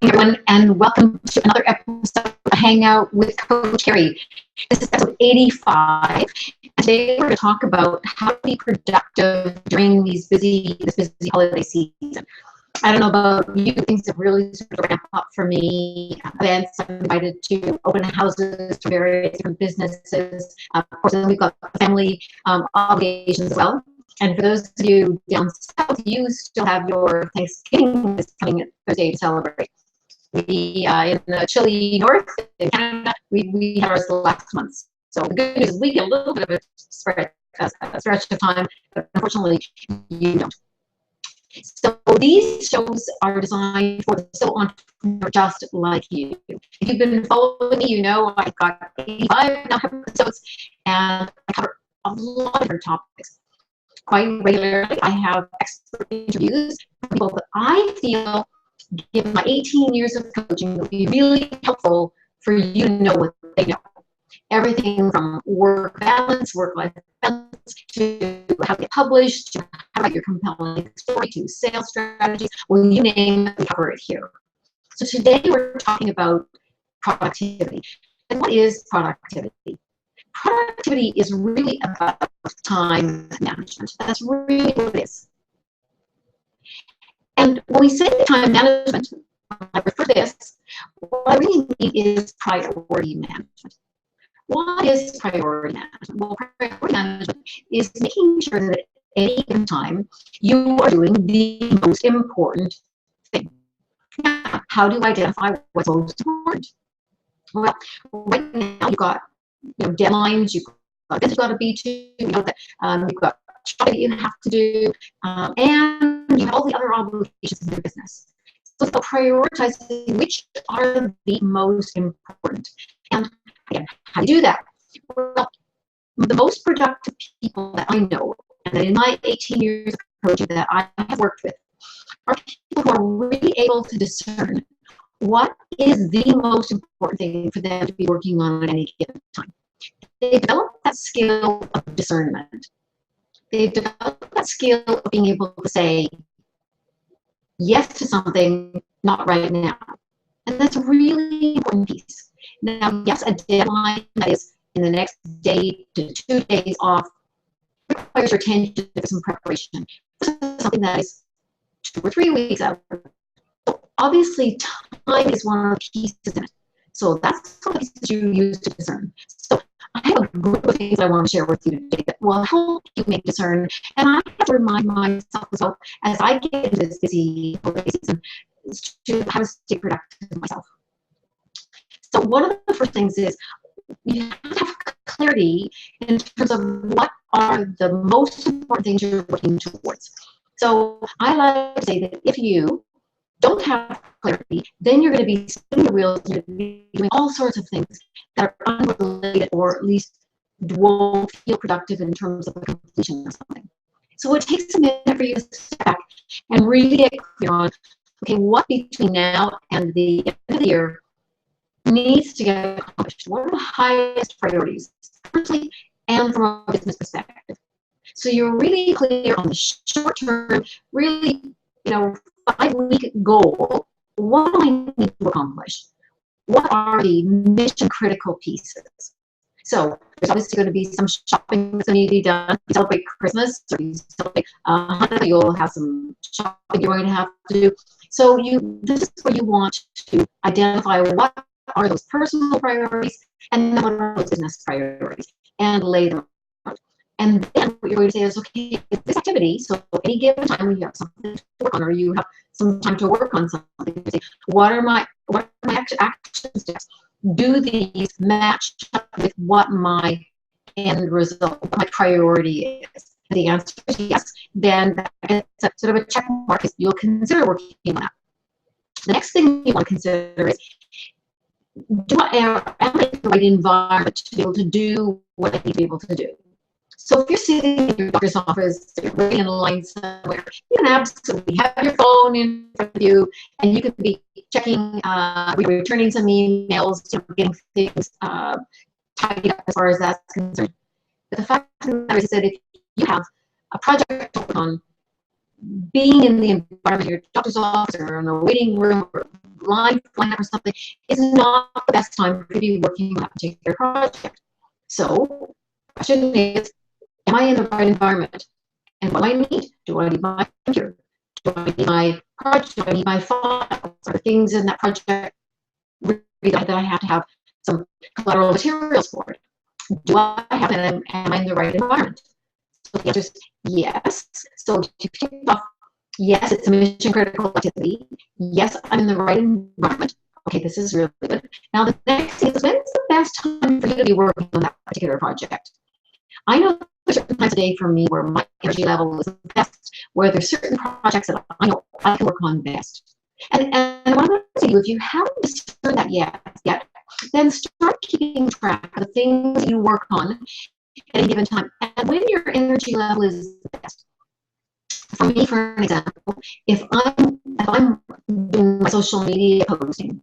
everyone, and welcome to another episode of Hangout with Coach Kerry. This is episode 85. And today we're going to talk about how to be productive during this busy holiday season. I don't know about you, things have really sort of ramped up for me. Events, I'm invited to open houses to various different businesses. Of course, then we've got family obligations as well. And for those of you down south, you still have your Thanksgiving this coming Thursday to celebrate. We in the chilly north in Canada, we had ours last month. So the good news is we get a little bit of a stretch of time, but unfortunately you don't. So these shows are designed for the solo entrepreneur just like you. If you've been following me, you know I've got 85 now episodes, and I cover a lot of different topics. Quite regularly, I have expert interviews with people that I feel, given my 18 years of coaching, will be really helpful for you to know what they know. Everything from work balance, work-life balance, to how to get published, to how to write your compelling story, to sales strategies. Well, you name it, we cover it here. So today we're talking about productivity. And what is productivity? Productivity is really about time management. That's really what it is. And when we say time management, I refer to this, what I really mean is priority management. What is priority management? Well, priority management is making sure that at any given time you are doing the most important thing. Now, how do you identify what's most important? Well, right now you've got deadlines, you've got events you've got to be to, you've got shopping that you have to do, and you have all the other obligations in your business. So it's about prioritizing which are the most important. And again, how do you do that? Well, the most productive people that I know, and in my 18 years of coaching that I have worked with, are people who are really able to discern what is the most important thing for them to be working on at any given time. They develop that skill of discernment. They develop that skill of being able to say yes to something, not right now. And that's a really important piece. Now, yes, a deadline that is in the next day to 2 days off requires your attention to some preparation. This is something that is 2 or 3 weeks out. So obviously, time is one of the pieces in it. So that's one of the pieces you use to discern. So I have a group of things I want to share with you today that will help you make discern. And I have to remind myself as well, as I get into this busy holiday season, to how to stay productive myself. So one of the first things is you have to have clarity in terms of what are the most important things you're working towards. So I like to say that if you don't have clarity, then you're going to be spinning your wheels, you're going to be doing all sorts of things that are unrelated or at least won't feel productive in terms of the completion of something. So it takes a minute for you to step back and really get clear on, okay, what between now and the end of the year needs to get accomplished? What are the highest priorities, personally and from a business perspective? So you're really clear on the short term, really, 5-week goal. What do I need to accomplish? What are the mission critical pieces? So there's obviously going to be some shopping that's going to be done. If you celebrate Christmas or you celebrate Hanukkah, you'll have some shopping you're going to have to do. So this is where you want to identify what are those personal priorities and what are those business priorities and lay them out. And then what you're going to say is, okay, this activity, so any given time when you have something to work on or you have some time to work on something, you say, what are my action steps? Do these match up with what my end result, what my priority is? If the answer is yes, then that's sort of a check mark. You'll consider working on that. The next thing you want to consider is, am I in the right environment to be able to do what I need to be able to do? So if you're sitting in your doctor's office, you're waiting in line somewhere, you can absolutely have your phone in front of you, and you could be checking, returning some emails, getting things tidied up as far as that's concerned. But the fact of the matter is that if you have a project to work on, being in the environment, your doctor's office or in a waiting room or life lineup or something, is not the best time to be working on that particular project. So the question is, am I in the right environment? And what do I need? Do I need my computer? Do I need my project? Do I need my files? Are things in that project that I have to have some collateral materials for it? Do I have it? Am I in the right environment? So the answer is yes. So to kick off, yes, it's a mission critical activity. Yes, I'm in the right environment. Okay, this is really good. Now the next thing is, when's the best time for you to be working on that particular project? I know there's certain times of day for me where my energy level is best, where there's certain projects that I know I can work on best. And what I'm going to say to you, if you haven't discovered that yet, then start keeping track of the things you work on at any given time and when your energy level is best. For me, for an example, if I'm doing my social media posting,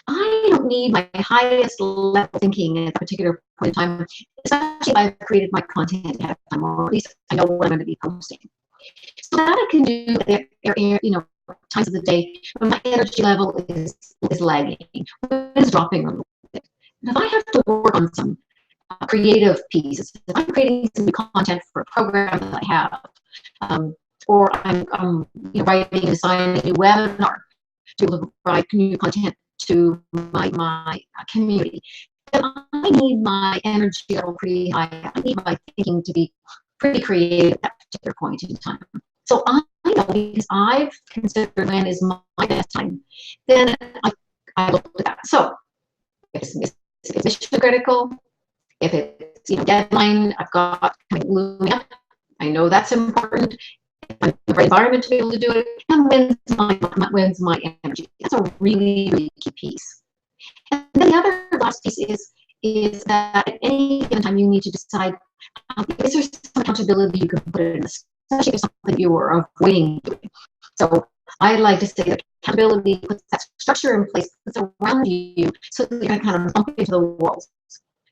I don't need my highest level thinking at a particular point in time, especially if I've created my content ahead of time, or at least I know what I'm going to be posting. So that I can do times of the day when my energy level is lagging, is dropping a little bit. And if I have to work on some creative pieces, if I'm creating some new content for a program that I have, or I'm writing and designing a new webinar to provide new content to my community, then I need my energy level pretty high. I need my thinking to be pretty creative at that particular point in time. So I know, because I've considered when is my best time, then I look at that. So if it's mission critical, if it's deadline, I've got looming up, I know that's important. I'm in the right environment to be able to do it, and when's my energy. That's a really, really key piece. And then the other last piece is that at any given time you need to decide, is there some accountability you can put in, especially if it's something you are avoiding doing. So I like to say that accountability puts that structure in place that's around you, so that you're going to kind of bump into the walls.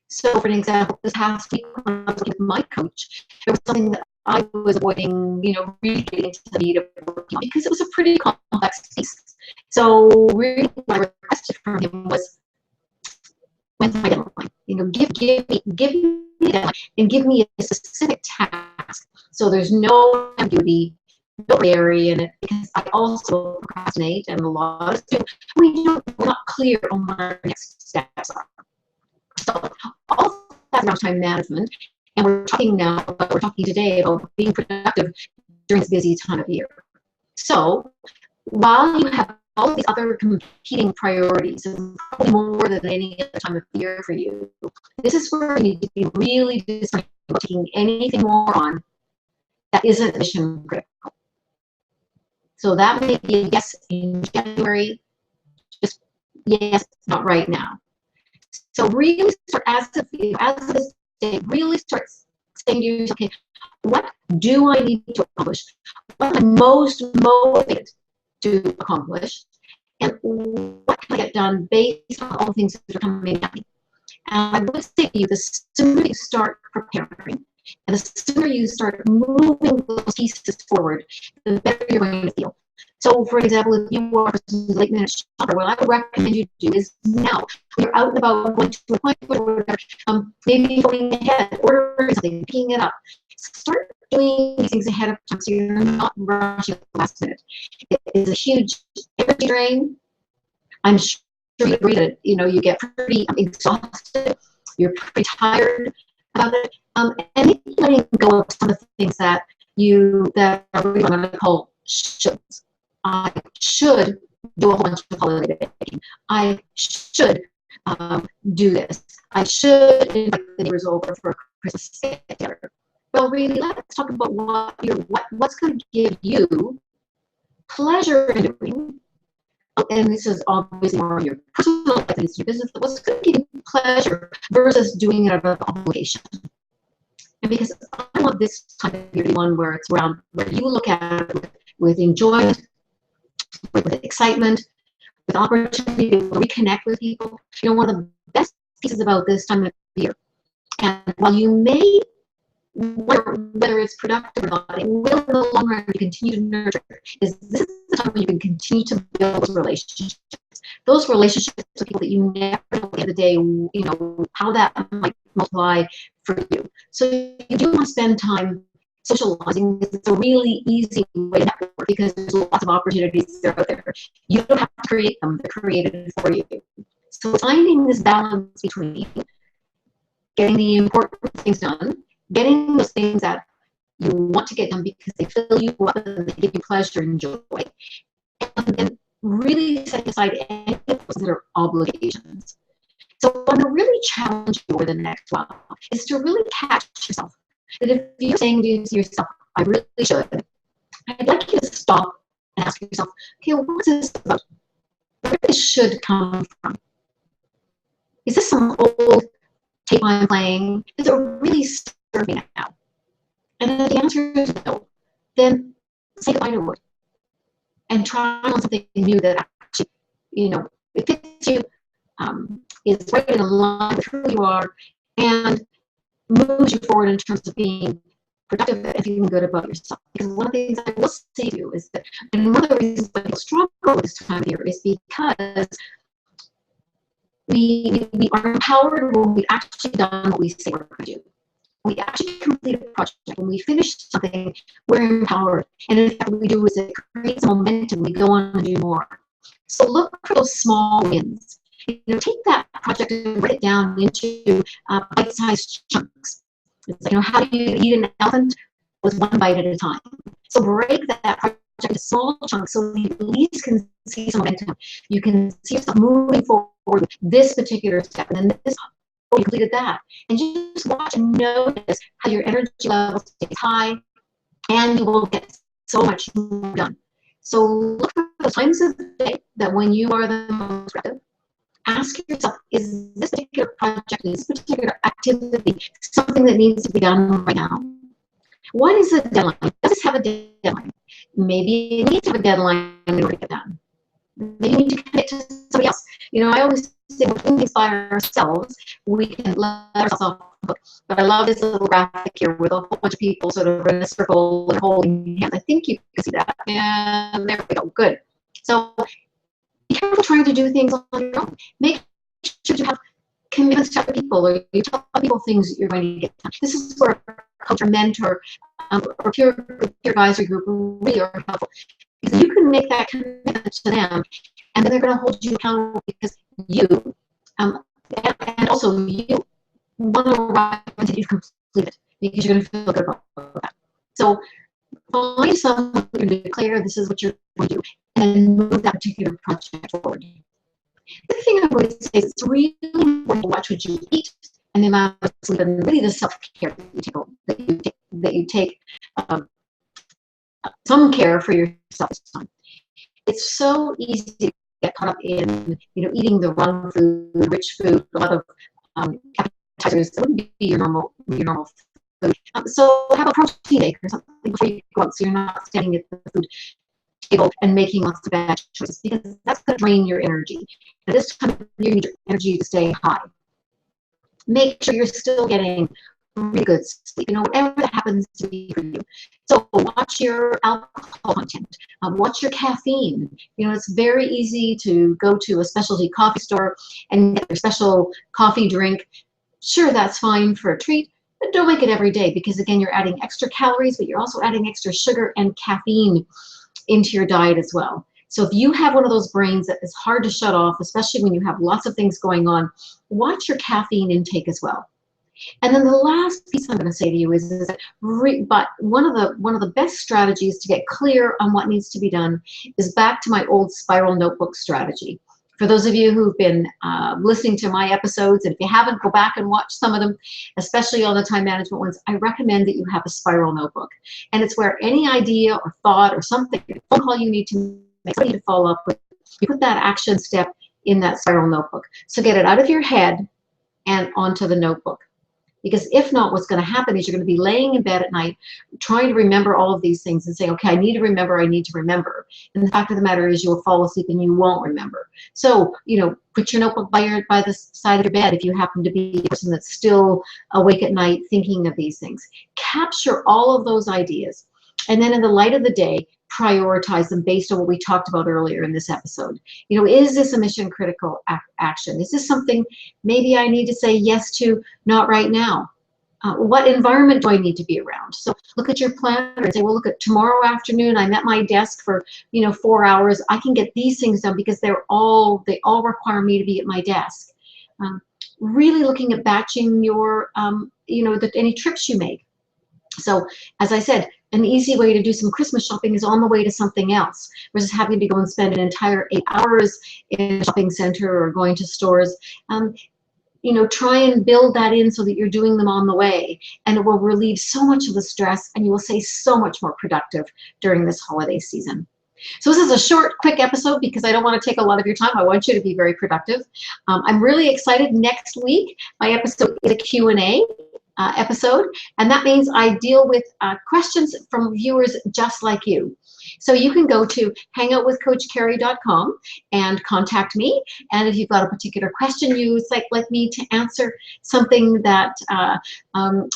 So for an example, this past week when I was working with my coach, there was something that I was avoiding, really getting into the meat of working on, because it was a pretty complex piece. So really what I requested from him was, when's my deadline? Give me a deadline and give me a specific task. So there's no ambiguity, no area in it, because I also procrastinate, and a lot of people, we're not clear on what our next steps are. So all that's around time management, and we're talking today about being productive during this busy time of year. So while you have all these other competing priorities, and probably more than any other time of year for you, this is where you need to be really discerning about taking anything more on that isn't mission critical. So that may be a yes in January, just yes, not right now. So really start, as of this day, really start saying to yourself, okay, what do I need to accomplish? What am I most motivated to accomplish? And what can I get done based on all the things that are coming at me? And I would say to you, the sooner you start preparing, and the sooner you start moving those pieces forward, the better you're going to feel. So, for example, if you are a late minute shopper, what I would recommend you do is now, when you're out and about, going to an appointment or whatever, maybe going ahead, ordering something, picking it up. Start doing these things ahead of time so you're not rushing at the last minute. It is a huge energy drain. I'm sure you agree that you get pretty exhausted, you're pretty tired about it, and maybe letting go of some of the things that are really what I'm going to call shoulds. I should do a whole bunch of holiday baking. I should do this. I should invite the neighbors over for a Christmas get together. Well, really, let's talk about what's going to give you pleasure in doing. And this is obviously more your personal life than it's your business. But what's going to give you pleasure versus doing it out of obligation? And because I want this time of year to be one where it's around where you look at it with enjoyment, with excitement, with opportunity to reconnect with people. One of the best pieces about this time of year, and while you may wonder whether it's productive or not, it will in the long run continue to nurture, is this is the time when you can continue to build those relationships with people that you never know at the end of the day, you know, how that might multiply for you. So you do want to spend time socializing. It's a really easy way to network because there's lots of opportunities that are out there. You don't have to create them, they're created for you. So finding this balance between getting the important things done, getting those things that you want to get done because they fill you up and they give you pleasure and joy, and then really setting aside any of those that are obligations. So what I'm going to really challenge you over the next while is to really catch yourself. That if you're saying to yourself, I really should, I'd like you to stop and ask yourself, okay, well, what's this about? Where this should come from? Is this some old tape I'm playing? Does it really serve me now? And if the answer is no, then say goodbye to it and try on something new that actually, you know, it fits you, is right in line with who you are, and moves you forward in terms of being productive and feeling good about yourself. Because one of the things I will say to you is that, and one of the reasons why people struggle with this time of year is because we are empowered when we've actually done what we say we're going to do. We actually complete a project. When we finish something, we're empowered. And in fact, what we do is it creates momentum. We go on and do more. So look for those small wins. You know, take that project and break it down into bite-sized chunks. It's like, you know, how do you eat an elephant? With one bite at a time. So break that project into small chunks so you at least can see some momentum. You can see yourself moving forward with this particular step, and then this. Oh, you completed that, and you just watch and notice how your energy level stays high, and you will get so much more done. So look for the times of the day that when you are the most productive. Ask yourself, is this particular project, is this particular activity something that needs to be done right now? What is the deadline? Does this have a deadline? Maybe it needs to have a deadline in order to get done. Maybe you need to commit to somebody else. You know, I always say when we do things by ourselves, we can let ourselves off the hook. But I love this little graphic here with a whole bunch of people sort of in a circle and holding hands. I think you can see that. And there we go. Good. So be careful trying to do things on your own. Make sure you have commitments to other people, or you tell people things that you're going to get done. This is where a coach or mentor or peer advisory group really are helpful. Because you can make that commitment to them, and then they're going to hold you accountable because you, and also you want to arrive until you've completed it, because you're going to feel good about that. So find someone to declare this is what you're going to do, and move that particular project forward. The other thing I would say is it's really important to watch what you eat and the amount of sleep, and really the self-care that you take some care for yourself this time. It's so easy to get caught up in, you know, eating the wrong food, rich food, a lot of appetizers that wouldn't be your normal food. So have a protein shake or something before you go out, so you're not standing at the food table and making lots of bad choices, because that's going to drain your energy. At this time of year, you need your energy to stay high. Make sure you're still getting really good sleep, you know, whatever that happens to be for you. So watch your alcohol content, watch your caffeine. You know, it's very easy to go to a specialty coffee store and get your special coffee drink. Sure, that's fine for a treat, but don't make it every day, because again, you're adding extra calories, but you're also adding extra sugar and caffeine into your diet as well. So if you have one of those brains that is hard to shut off, especially when you have lots of things going on, watch your caffeine intake as well. And then the last piece I'm going to say to you is that but one of the best strategies to get clear on what needs to be done is back to my old spiral notebook strategy. For those of you who've been listening to my episodes, and if you haven't, go back and watch some of them, especially all the time management ones, I recommend that you have a spiral notebook. And it's where any idea or thought or something, a phone call you need to make, something to follow up with, you put that action step in that spiral notebook. So get it out of your head and onto the notebook. Because if not, what's going to happen is you're going to be laying in bed at night trying to remember all of these things and saying, okay, I need to remember. And the fact of the matter is you'll fall asleep and you won't remember. So, you know, put your notebook by the side of your bed if you happen to be a person that's still awake at night thinking of these things. Capture all of those ideas. And then in the light of the day, prioritize them based on what we talked about earlier in this episode. You know, is this a mission critical action? Is this something maybe I need to say yes to, not right now? What environment do I need to be around? So look at your planner and say, well, look, at tomorrow afternoon, I'm at my desk for 4 hours. I can get these things done because they all require me to be at my desk. Really looking at batching your any trips you make. So as I said, an easy way to do some Christmas shopping is on the way to something else versus having to go and spend an entire 8 hours in a shopping center or going to stores. Try and build that in so that you're doing them on the way, and it will relieve so much of the stress, and you will stay so much more productive during this holiday season. So this is a short, quick episode because I don't want to take a lot of your time. I want you to be very productive. I'm really excited. Next week, my episode is a Q&A episode, and that means I deal with questions from viewers just like you. So you can go to hangoutwithcoachkerry.com and contact me. And if you've got a particular question you'd like me to answer, something that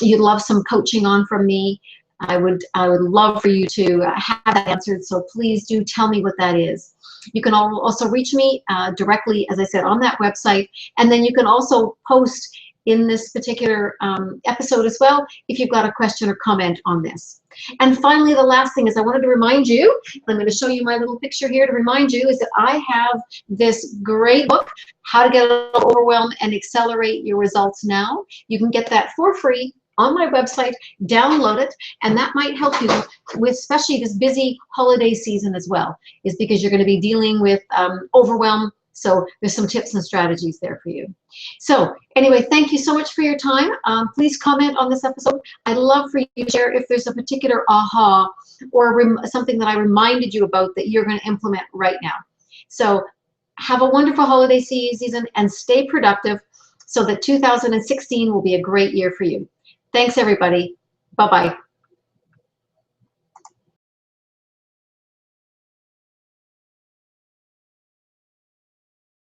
you'd love some coaching on from me, I would love for you to have that answered. So please do tell me what that is. You can also reach me directly, as I said, on that website. And then you can also post in this particular episode as well if you've got a question or comment on this. And finally, the last thing is I wanted to remind you, I'm going to show you my little picture here to remind you, is that I have this great book, How to Get Overwhelmed and Accelerate Your Results Now. You can get that for free on my website, download it, and that might help you with especially this busy holiday season as well, is because you're going to be dealing with overwhelm. So there's some tips and strategies there for you. So anyway, thank you so much for your time. Please comment on this episode. I'd love for you to share if there's a particular aha or something that I reminded you about that you're going to implement right now. So have a wonderful holiday season and stay productive so that 2016 will be a great year for you. Thanks, everybody. Bye-bye.